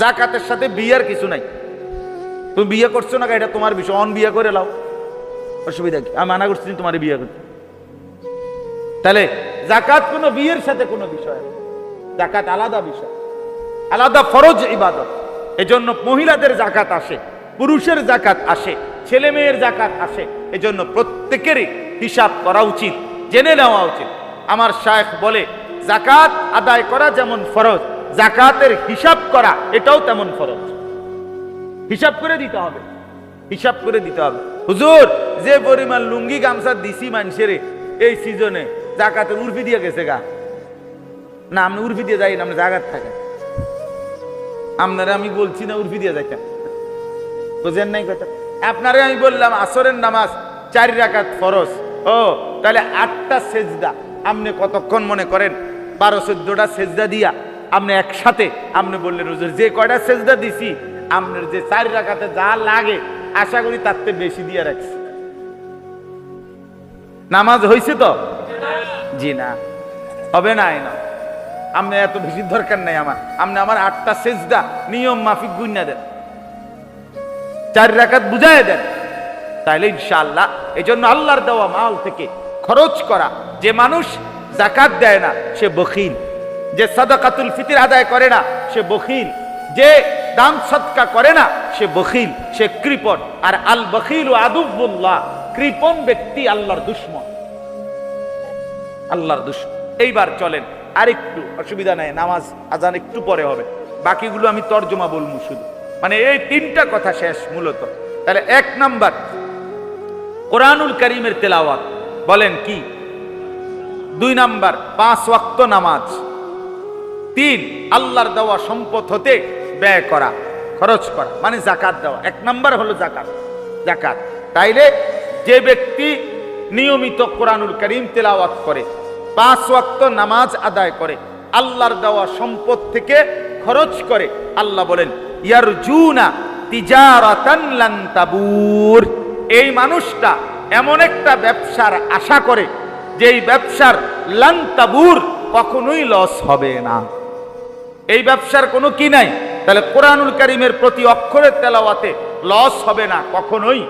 জাকাতের সাথে বিয়ার কিছু নাই। তুমি বিয়ে করছো না, এটা তোমার বিষয়, অন বিয়ে করে লাও, অসুবিধা কি? আমি মানা করছি তোমার বিয়ে করতে। তাহলে জাকাত কোনো বিয়ের সাথে কোনো বিষয়, জাকাত আলাদা বিষয়, আলাদা ফরজ ইবাদত। এজন্য মহিলাদের জাকাত আসে, পুরুষের জাকাত আসে, ছেলে মেয়ের জাকাত আসে। এজন্য প্রত্যেকেরই হিসাব করা উচিত, জেনে নেওয়া উচিত। আমার শায়েখ বলে জাকাত আদায় করা যেমন ফরজ, জাকাতের হিসাব করা এটাও তেমন ফরজ। হিসাব করে দিতে হবে, হিসাব করে দিতে হবে। হুজুর, যে পরিমাণ লুঙ্গি গামছা দিছি মানুষের এই সিজনে, জাকাতের উর্ফি দিয়ে গেছে গা। না, আপনি উর্ফি দিয়ে যাই না, আপনি জাকাত থাকেন। আপনারা আমি বলছি না উর্ফি দিয়ে যাইতেন, বুঝেন নাই কথা? আপনারে আমি বললাম আসরের নামাজ 4 রাকাত ফরজ। ও তাহলে 8টা সেজদা, আপনি কতক্ষণ মনে করেন 12-14টা সেজদা দিয়া আপনি একসাথে আপনি বললেন হুজুর যে কয়টা সেজদা দিছি আপনার যে 4 রাকাতে যা লাগে আশা করি তার থেকে বেশি দিয়ে রাখছি। নামাজ হয়েছে তো? জি না, হবে না। না, আপনি এত বেশি দরকার নাই আমার, আপনি আমার 8টা সেজদা নিয়ম মাফিক গুণা দেন, 4 রাকাত বুঝায় দেন, তাইলে ইনশাআল্লাহ। এই জন্য আল্লাহর দেওয়া মাল থেকে খরচ করা। যে মানুষ যাকাত দেয় না সে বখিল, যে সাদাকাতুল ফিতর আদায় করে না সে বখিল, যে দান সদকা করে না সে বখিল, সে কৃপণ। আর আল বখিল আদুবুল্লাহ, কৃপণ ব্যক্তি আল্লাহর দুশমন, আল্লাহর দুশমন। এইবার চলেন আরেকটু, অসুবিধা নাই, নামাজ আজান একটু পরে হবে, বাকিগুলো আমি তর্জমা বলবো শুধু, মানে এই 3টা কথা শেষ মূলত। তাহলে 1 নাম্বার কোরআনুল কারীমের তেলাওয়াত, বলেন কি? 2 নাম্বার 5 ওয়াক্ত নামাজ। 3 আল্লাহর দেওয়া সম্পদ হতে ব্যয় করা, খরচ করা, মানে যাকাত দেওয়া। 1 নাম্বার হলো যাকাত, যাকাত। তাইলে যে ব্যক্তি নিয়মিত কোরআনুল কারীম তেলাওয়াত করে, 5 ওয়াক্ত নামাজ আদায় করে, আল্লাহর দেওয়া সম্পদ থেকে খরচ করে, আল্লাহ বলেন ইয়ারজুনা তিজারাতান লান তাবুর, এই মানুষটা এমন একটা ব্যবসার আশা করে যেই ব্যবসার লান তাবুর, কখনোই লস হবে না। এই ব্যবসার কোনো কি নাই। তাহলে কোরআনুল কারীমের প্রতি অক্ষরের তেলাওয়াতে লস হবে না কখনোই।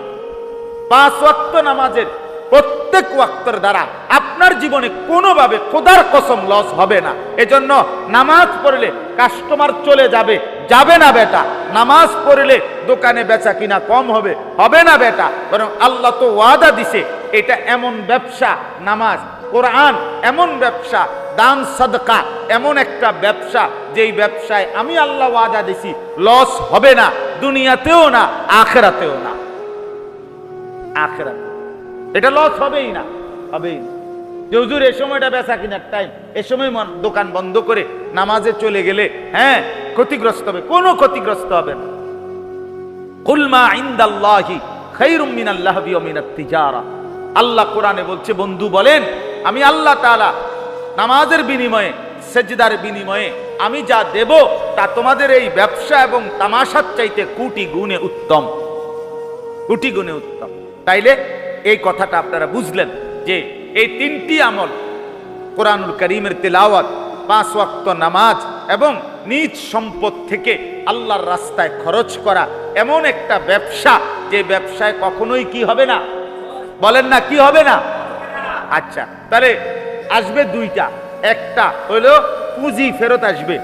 5 ওয়াক্ত নামাজের প্রত্যেক ওয়াক্তের দ্বারা আপনার জীবনে কোনোভাবে খোদার কসম লস হবে না। এজন্য নামাজ পড়লে কাস্টমার চলে যাবে, যাবে না বেটা। নামাজ পড়লে দোকানে বেচা কিনা কম হবে, হবে না বেটা। বরং আল্লাহ তো ওয়াদা দিছে, এটা এমন ব্যবসা, নামাজ কোরআন এমন ব্যবসা, দান সাদকা এমন একটা ব্যবসা, যেই ব্যবসায় আমি আল্লাহ ওয়াদা দিছি লস হবে না, দুনিয়াতেও না আখিরাতেও না। আখিরাতে এটা লস হবেই না, হবেই না। যে হুজুর এই সময়টা বেচা কিনার টাইম, এই সময় দোকান বন্ধ করে নামাজে চলে গেলে হ্যাঁ ক্ষতিগ্রস্ত হবে, কোনো ক্ষতিগ্রস্ত হবে না। কুল মা ইনদাল্লাহি খায়রুম মিনাল লাহবি ওয়া মিনাত তিজারা, আল্লাহ কোরআনে বলছে, বন্ধু বলেন আমি আল্লাহ তাআলা নামাজের বিনিময়ে, সেজদার বিনিময়ে আমি যা দেব তা তোমাদের এই ব্যবসা এবং তামাশার চাইতে কোটি গুণে উত্তম, কোটি গুণে উত্তম। তাইলে এই কথাটা আপনারা বুঝলেন যে এই 3টি আমল, কোরআনুল কারীমের তেলাওয়াত, 5 ওয়াক্ত নামাজ এবং নিজ সম্পদ থেকে আল্লাহর রাস্তায় খরচ করা, এমন একটা ব্যবসা যে ব্যবসায় কখনোই কি হবে না, বলেন না কি হবে না। আচ্ছা, তাহলে আসবে 2টা, একটা হলো পুঁজি ফেরত আসবে,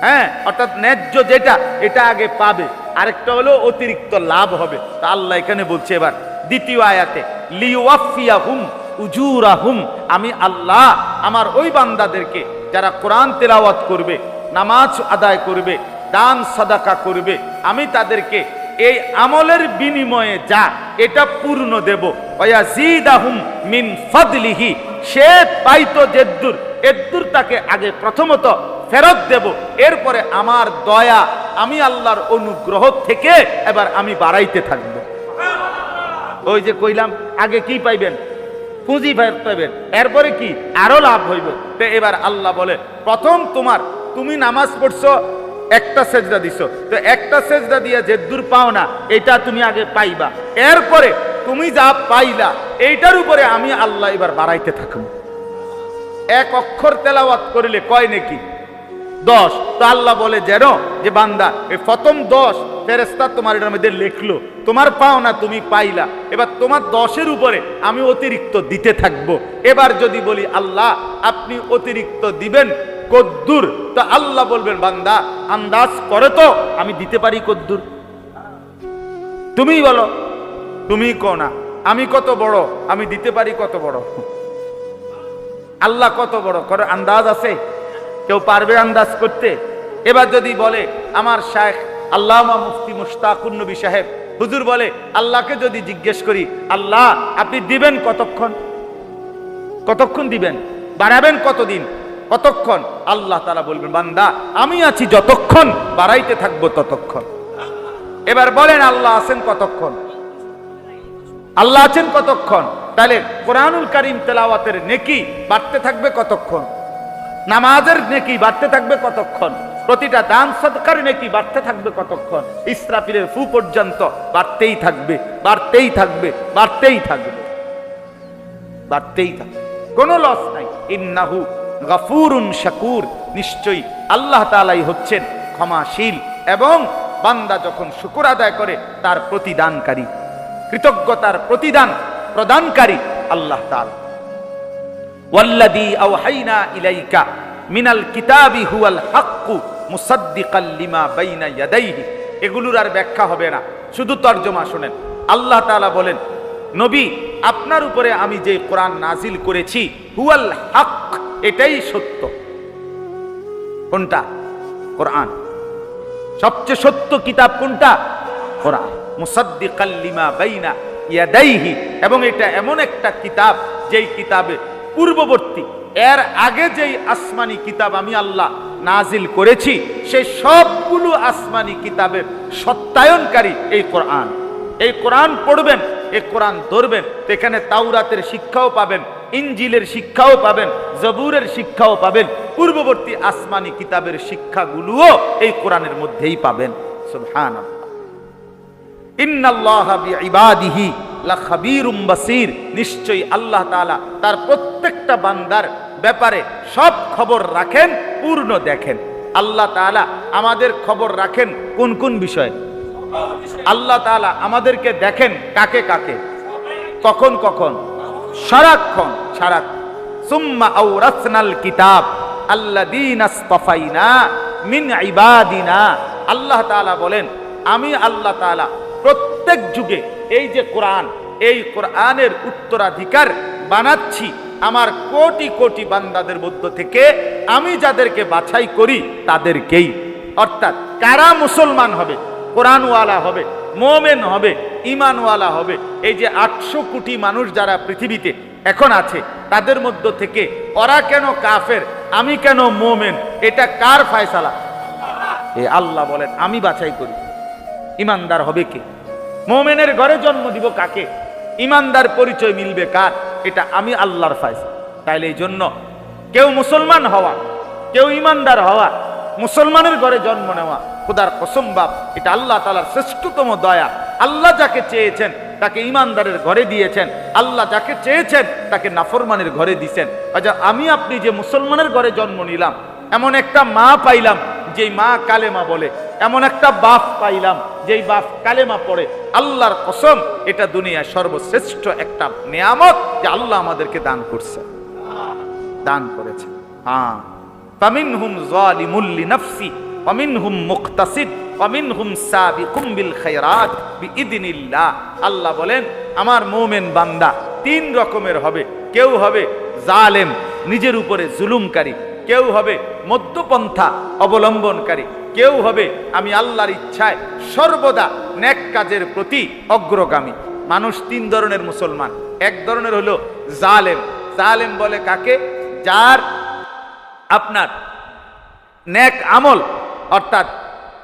হ্যাঁ, অর্থাৎ ন্যায্য যেটা এটা আগে পাবে, আরেকটা হলো অতিরিক্ত লাভ হবে। তা আল্লাহ এখানে বলছে এবার দ্বিতীয় আয়াতে, লিওয়াফিয়াহুম উজুরাহুম, আমি আল্লাহ আমার ওই বান্দাদেরকে যারা কোরআন তেলাওয়াত করবে, নামাজ আদায় করবে, দান সাদাকা করবে, আমি তাদেরকে এই আমলের বিনিময়ে যা এটা পূর্ণ দেব। ওয়ায়াজিদাহুম মিন ফাদলিহি, সে পাইতো যেদ্দুর, এদ্দুর তাকে আগে প্রথমত ফেরত দেব, এরপরে আমার দয়া, আমি আল্লাহর অনুগ্রহ থেকে এবার আমি বাড়াইতে থাকবো। ওই যে কইলাম আগে কি পাইবেন, পুঁজি পাইবেন, এরপরে কি আরো লাভ হইব। তো এবার আল্লাহ বলে, প্রথম তুমি নামাজ পড়ছো, একটা সেজদা দিছো, তো একটা সেজদা দিয়ে যে দূর পাও না এটা তুমি আগে পাইবা, এরপরে তুমি যা পাইলা এইটার উপরে আমি আল্লাহ এবার বাড়াইতে থাকবো। 1 অক্ষর তেলাওয়াত করিলে কয় নেকি? 10। তো আল্লাহ বলে যেন যে বান্দা এই প্রথম 10 ফেরেশতা তোমার এর মধ্যে লিখলো, তোমার পাও না তুমি পাইলা, এবার তোমার 10-এর উপরে আমি অতিরিক্ত দিতে থাকবো। এবার যদি বলি আল্লাহ আপনি অতিরিক্ত দিবেন কদ্দুর, তো আল্লাহ বলবেন বান্দা আন্দাজ করে তো আমি দিতে পারি কদ্দুর, তুমিই বলো, তুমি কো না আমি কত বড়, আমি দিতে পারি কত বড়। আল্লাহ কত বড় করে আন্দাজ আছে? কেউ পারবে আন্দাজ করতে? এবার যদি বলে আমার শায়েখ আল্লামা মুফতি মুশতাকুন নবী সাহেব হুজুর বলে আল্লাহকে যদি জিজ্ঞেস করি আল্লাহ আপনি দিবেন কতক্ষণ, কতক্ষণ দিবেন, বাড়াবেন কতদিন, কতক্ষণ? আল্লাহ তাআলা বলবেন বান্দা আমি আছি যতক্ষণ, বাড়াইতে থাকবো ততক্ষণ। এবার বলেন আল্লাহ আছেন কতক্ষণ? আল্লাহ আছেন কতক্ষণ? তাহলে কোরআনুল কারীম তেলাওয়াতের নেকি বাড়তে থাকবে কতক্ষণ? নামাজের নেকি বাড়তে থাকবে কতক্ষণ? প্রতিটা দান সদকার নেকি বাড়তে থাকবে কতক্ষণ? ইসরাফিলের ফু পর্যন্ত বাড়তেই থাকবে, বাড়তেই থাকবে, বাড়তেই থাকবে, বাড়তেই থাকবে, কোনো লস নাই। ইন্নাহু গফুরুন শাকুর, নিশ্চয়ই আল্লাহ তাআলাই হচ্ছেন ক্ষমাশীল এবং বান্দা যখন শুকর আদায় করে তার প্রতিদানকারী, কৃতজ্ঞতার প্রতিদান প্রদানকারী আল্লাহ তাআলা। ওয়াল্লাযী আওহাইনা ইলাইকা মিনাল কিতাবি হুয়াল হাক্কু মুসাদ্দিকাল লিমা বাইনা ইয়াদাইহি। এগুলোর আর ব্যাখ্যা হবে না, শুধু তরজমা শুনেন। আল্লাহ তাআলা বলেন নবী আপনার উপরে আমি যে কোরআন নাজিল করেছি হুয়াল হক, এটাই সত্য। কোনটা? কোরআন। সবচেয়ে সত্য কিতাব কোনটা? কোরআন। মুসাদ্দিকাল লিমা বাইনা ইয়াদাইহি, এবং এটা এমন একটা কিতাব যেই কিতাবে পূর্ববর্তী এর আগে যেই আসমানি কিতাব আমি আল্লাহ নাজিল করেছি সেই সবগুলো আসমানি কিতাবের সত্যায়নকারী এই কোরআন। এই কোরআন পড়বেন, এই কোরআন ধরবেন, তো এখানে তাওরাতের শিক্ষাও পাবেন, ইনজিলের শিক্ষাও পাবেন, জবুরের শিক্ষাও পাবেন, পূর্ববর্তী আসমানি কিতাবের শিক্ষাগুলোও এই কোরআনের মধ্যেই পাবেন। সুবহানাল্লাহ। ইন্নাল্লাহা বিইবাদিহি লাখাবীরুম বাসীর, নিশ্চয়ই আল্লাহ তাআলা তার প্রত্যেকটা বান্দার ব্যাপারে সব খবর রাখেন, পূর্ণ দেখেন। আল্লাহ তাআলা আমাদের খবর রাখেন কোন কোন বিষয়ে? আল্লাহ তাআলা আমাদেরকে দেখেন কাকে কাকে, কখন কখন? সারাক্ষণ, সারাক্ষণ। সুম্মা আওরাসনাল কিতাব আল্লাযীনা ইসতাফাইনা মিন ইবাদিনা। আল্লাহ তাআলা বলেন আমি আল্লাহ তাআলা প্রত্যেক যুগে এই যে কোরআন, এই কোরআনের উত্তরাধিকার বানাচ্ছি আমার কোটি কোটি বান্দাদের মধ্য থেকে, আমি যাদেরকে বাছাই করি তাদেরকেই। অর্থাৎ কারা মুসলমান হবে, কোরআনওয়ালা হবে, মোমেন হবে, ঈমানওয়ালা হবে, এই যে 800 কোটি মানুষ যারা পৃথিবীতে এখন আছে তাদের মধ্য থেকে ওরা কেন কাফের, আমি কেন মোমেন, এটা কার ফয়সালা? এ আল্লাহ বলেন আমি বাছাই করি। ঈমানদার হবে কে? মোমেনের ঘরে জন্ম দিব কাকে? ঈমানদার পরিচয় মিলবে কার? এটা আমি আল্লাহর ফয়সালা। তাইলে এই জন্য কেউ মুসলমান হওয়া, কেউ ঈমানদার হওয়া, মুসলমানের ঘরে জন্ম নেওয়া খোদার কসম বাপ, এটা আল্লাহ তাআলার শ্রেষ্ঠতম দয়া। আল্লাহ যাকে চেয়েছেন তাকে ঈমানদারের ঘরে দিয়েছেন, আল্লাহ যাকে চেয়েছেন তাকে নাফরমানের ঘরে দিয়েছেন। আচ্ছা আমি আপনি যে মুসলমানের ঘরে জন্ম নিলাম, এমন একটা মা পাইলাম যেই মা কালেমা বলে, এমন একটা বাপ পাইলাম যেই বাপ কালেমা পড়ে, আল্লাহর কসম এটা দুনিয়ায় সর্বশ্রেষ্ঠ একটা নিয়ামত যে আল্লাহ আমাদেরকে দান করছে, দান করেছে। হ্যাঁ, ফামিনহুম যালিমুল লিনাফসি ওয়া মিনহুম মুকতাসিদ ওয়া মিনহুম সাবিকুম বিল খায়রাত বিইذনিল্লাহ। আল্লাহ বলেন আমার মুমিন বান্দা 3 রকমের হবে। কেউ হবে জালেম, নিজের উপরে জুলুমকারী, কেউ হবে মধ্যপন্থা অবলম্বনকারী, কেউ হবে আমি আল্লাহর ইচ্ছায় সর্বদা নেক কাজের প্রতি অগ্রগামী মানুষ। 3 ধরনের মুসলমান। এক ধরনের হলো জালেম। জালেম বলে কাকে? যার আপনার নেক আমল অর্থাৎ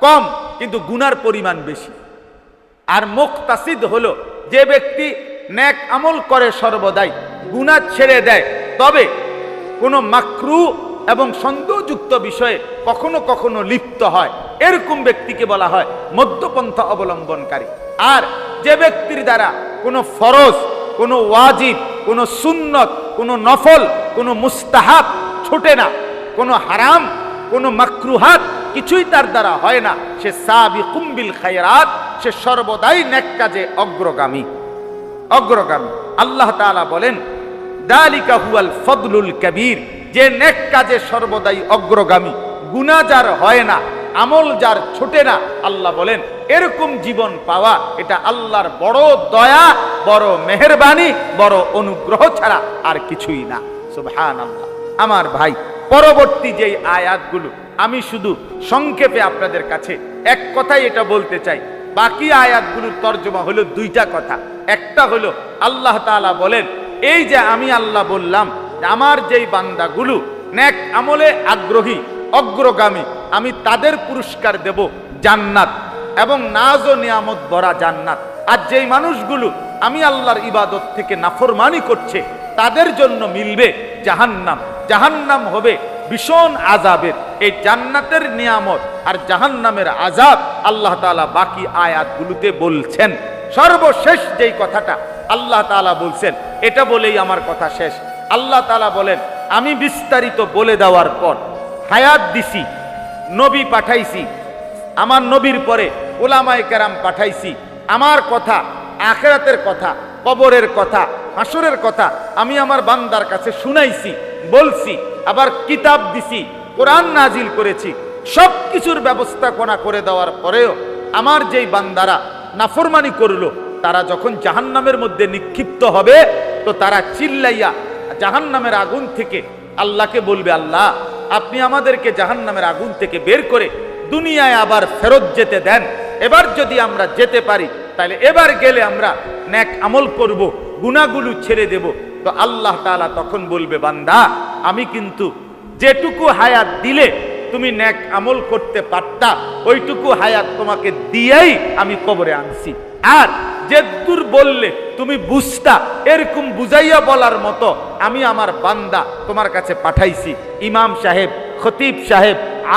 কম কিন্তু গুনার পরিমাণ বেশি। আর মুকতাসিদ হলো যে ব্যক্তি নেক আমল করে সর্বদাই, গুনাহ ছেড়ে দেয়, তবে কোনো মাকরু এবং সন্দেহযুক্ত বিষয়ে কখনো কখনো লিপ্ত হয়, এরকম ব্যক্তিকে বলা হয় মধ্যপন্থা অবলম্বনকারী। আর যে ব্যক্তির দ্বারা কোনো ফরজ, কোনো ওয়াজিব, কোনো সুন্নত, কোনো নফল, কোনো মুস্তাহাব ছুটে না, কোনো হারাম কোনো মাকরুহাত কিছুই তার দ্বারা হয় না, সে সাবিকুম বিল খায়রাত, সে সর্বদাই নেক কাজে অগ্রগামী। আল্লাহ তাআলা বলেন দালিকা হুয়াল ফদলুল কবীর, যে নেক কাজে সর্বদাই অগ্রগামী, গুনাহ যার হয় না, আমল যার ছোটে না, আল্লাহ বলেন এরকম জীবন পাওয়া এটা আল্লাহর বড় দয়া, বড় মেহেরবানি, বড় অনুগ্রহ ছাড়া আর কিছুই না। সুবহানাল্লাহ। আমার ভাই, পরবর্তী যেই আয়াতগুলো আমি শুধু সংক্ষেপে আপনাদের কাছে এক কথাই এটা বলতে চাই, বাকি আয়াতগুলোর তর্জমা হলো দুইটা কথা। একটা হলো আল্লাহ তাআলা বলেন এই যে আমি আল্লাহ বললাম আমার যেই বান্দাগুলো নেক আমলে আগ্রহী, অগ্রগামী, আমি তাদের পুরস্কার দেব জান্নাত এবং নাজ ও নিয়ামত ভরা জান্নাত। আর যেই মানুষগুলো আমি আল্লাহর ইবাদত থেকে নাফরমানি করছে তাদের জন্য মিলবে জাহান্নাম। জাহান্নাম হবে ভীষণ আযাবের। এই জান্নাতের নিয়ামত আর জাহান্নামের আযাব আল্লাহ তাআলা বাকি আয়াতগুলোতে বলছেন। সর্বশেষ যেই কথাটা আল্লাহ তাআলা বলছেন, এটা বলেই আমার কথা শেষ। আল্লাহ তাআলা বলেন আমি বিস্তারিত বলে দেওয়ার পর হায়াত দিছি, নবী পাঠাইছি, আমার নবীর পরে উলামায়ে কেরাম পাঠাইছি, আমার কথা, আখিরাতের কথা, কবরের কথা, হাসরের কথা আমি আমার বান্দার কাছে শুনাইছি, বলছি, আবার কিতাব দিছি, কোরআন নাজিল করেছি। সব কিছুর ব্যবস্থাপনা করে দেওয়ার পরেও আমার যেই বান্দারা নাফরমানি করলো, তারা যখন জাহান্নামের মধ্যে নিক্ষিপ্ত হবে তো তারা চিল্লাইয়া জাহান্নামের আগুন থেকে আল্লাহকে বলবে, আল্লাহ আপনি আমাদেরকে জাহান্নামের আগুন থেকে বের করে দুনিয়ায় আবার ফেরত যেতে দেন। এবার যদি আমরা যেতে পারি তাহলে এবার গেলে আমরা নেক আমল করব, গুনাহগুলো ছেড়ে দেব। তো আল্লাহ তাআলা তখন বলবে, বান্দা আমি কিন্তু যেটুকু হায়াত দিলে তুমি নেক আমল করতে পারতা ওইটুকু হায়াত তোমাকে দিয়েই আমি কবরে আনছি। আর যে দূর বললে তুমি বুঝতা, এরকম বুঝাইয়া বলার মতো আমি আমার বান্দা তোমার কাছে পাঠাইছি। ইমাম সাহেব, খতিব সাহেব,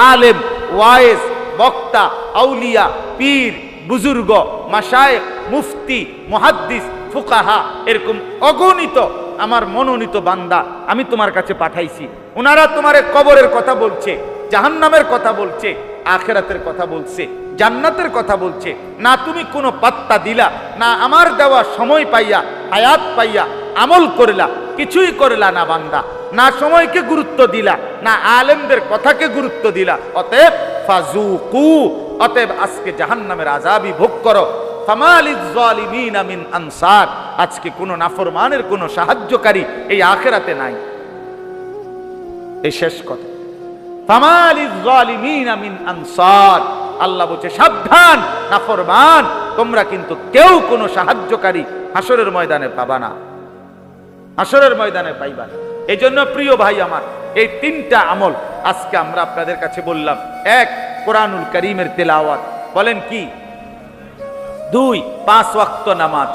আলেম, ওয়াইজ, বক্তা, আউলিয়া, পীর, বুজুর্গ, মাশায়েখ, মুফতি, মুহাদ্দিস, ফুকাহা, এরকম অগণিত আমার মনোনীত বান্দা আমি তোমার কাছে পাঠাইছি। ওনারা তোমারে কবরের কথা বলছে, জাহান্নামের কথা বলছে, আখিরাতের কথা বলছে, জান্নাতের কথা বলছে। না তুমি কোনো পাত্তা দিলা, না আমার দেওয়া সময় পাইয়া, হায়াত পাইয়া আমল করলা, কিছুই করলা না বান্দা। না সময়কে গুরুত্ব দিলা, না আলেমদের কথাকে গুরুত্ব দিলা। অতএব ফাজুকু, অতএব আজকে জাহান্নামের আযাবই ভোগ করো। ফামালিজ জালিমিনা মিন আনসার, আজকে কোনো নাফরমানের কোনো সাহায্যকারী এই আখিরাতে নাই। এই শেষ কথা। ফামালিজ জালিমিনা মিন আনসার, আল্লাহ বলছে সাবধান নাফরমান, তোমরা কিন্তু কেউ কোনো সাহায্যকারী হাসরের ময়দানে পাবা না, হাসরের ময়দানে পাইবা না। এই জন্য প্রিয় ভাই আমার, এই তিনটা আমল আজকে আমরা আপনাদের কাছে বললাম। এক, কোরআনুল কারীমের তেলাওয়াত, বলেন কি? 2, 5 ওয়াক্ত নামাজ।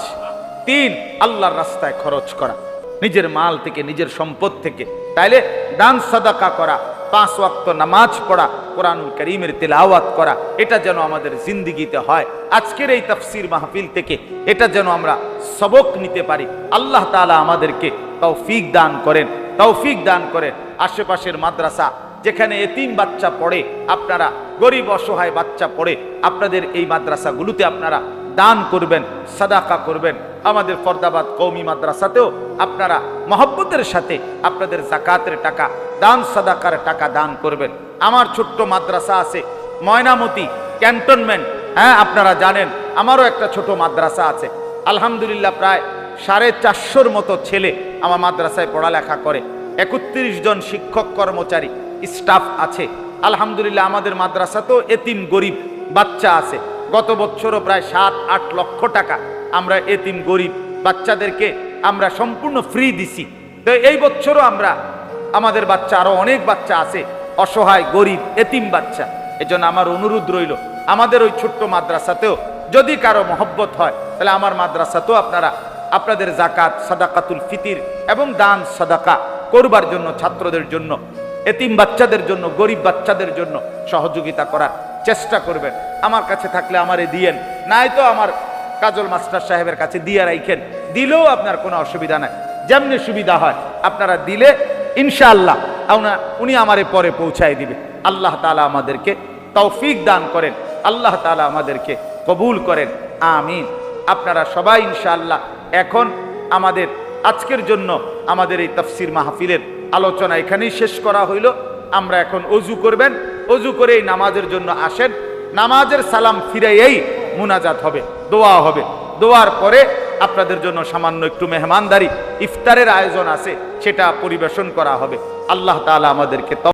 3, আল্লাহর রাস্তায় খরচ করা, নিজের মাল থেকে, নিজের সম্পদ থেকে। তাইলে দান সাদাকা করা, 5 ওয়াক্ত নামাজ পড়া, কোরআনুল কারীমের তেলাওয়াত করা, এটা যেন আমাদের জিন্দেগিতে হয়। আজকের এই তাফসীর মাহফিল থেকে এটা যেন আমরা সবক নিতে পারি। আল্লাহ তাআলা আমাদেরকে তৌফিক দান করেন, তৌফিক দান করেন। আশেপাশের মাদ্রাসা যেখানে এতিম বাচ্চা পড়ে, আপনারা গরিব অসহায় বাচ্চা পড়ে, আপনাদের এই মাদ্রাসাগুলোতে আপনারা দান করবেন, সাদাকা করবেন। আমাদের ফরদাবাদ কওমি মাদ্রাসাতেও আপনারা মহব্বতের সাথে আপনাদের যাকাতের টাকা, দান সাদাকার টাকা দান করবেন। আমার ছোট্ট মাদ্রাসা আছে ময়নামতি ক্যান্টনমেন্ট, হ্যাঁ আপনারা জানেন। আমারও একটা ছোট মাদ্রাসা আছে, আলহামদুলিল্লাহ প্রায় 450-র মতো ছেলে আমার মাদ্রাসায় পড়ালেখা করে। 31 জন শিক্ষক কর্মচারী স্টাফ আছে। আলহামদুলিল্লাহ আমাদের মাদ্রাসাতেও এতিম গরিব বাচ্চা আছে। গত বছরও প্রায় 7-8 লক্ষ টাকা আমরা এতিম গরিব বাচ্চাদেরকে আমরা সম্পূর্ণ ফ্রি দিছি। তো এই বছরও আমরা, আমাদের বাচ্চা আরো অনেক বাচ্চা আছে অসহায় গরিব এতিম বাচ্চা। এজন্য আমার অনুরোধ রইল, আমাদের ওই ছোট্ট মাদ্রাসাতেও যদি কারো মহব্বত হয় তাহলে আমার মাদ্রাসাতেও আপনারা আপনাদের যাকাত, সাদাকাতুল ফিতির এবং দান সাদাকা করবার জন্য, ছাত্রদের জন্য, এতিম বাচ্চাদের জন্য, গরিব বাচ্চাদের জন্য সহযোগিতা করার চেষ্টা করবেন। আমার কাছে থাকলে আমারে দিয়েন, নাই তো আমার কাজল মাস্টার সাহেবের কাছে দিয়ে রাখেন, দিলেও আপনার কোনো অসুবিধা নাই। যেমনি সুবিধা হয় আপনারা দিলে ইনশাআল্লাহ উনি আমারে পরে পৌঁছায় দিবে। আল্লাহ তাআলা আমাদেরকে তৌফিক দান করেন, আল্লাহ তাআলা আমাদেরকে কবুল করেন, আমিন। আপনারা সবাই ইনশাআল্লাহ এখন আমাদের আজকের জন্য আমাদের এই তাফসীর মাহফিলের আলোচনা এখানেই শেষ করা হইল। আমরা এখন অজু করবেন, অজু করে এই নামাজের জন্য আসেন। নামাজের সালাম ফিরাইয়েই মুনাজাত হবে, দোয়া হবে। দোয়ার পরে আপনাদের জন্য সামান্য একটু মেহমানদারি ইফতারের আয়োজন আছে, সেটা পরিবেশন করা হবে। আল্লাহ তাআলা আমাদেরকে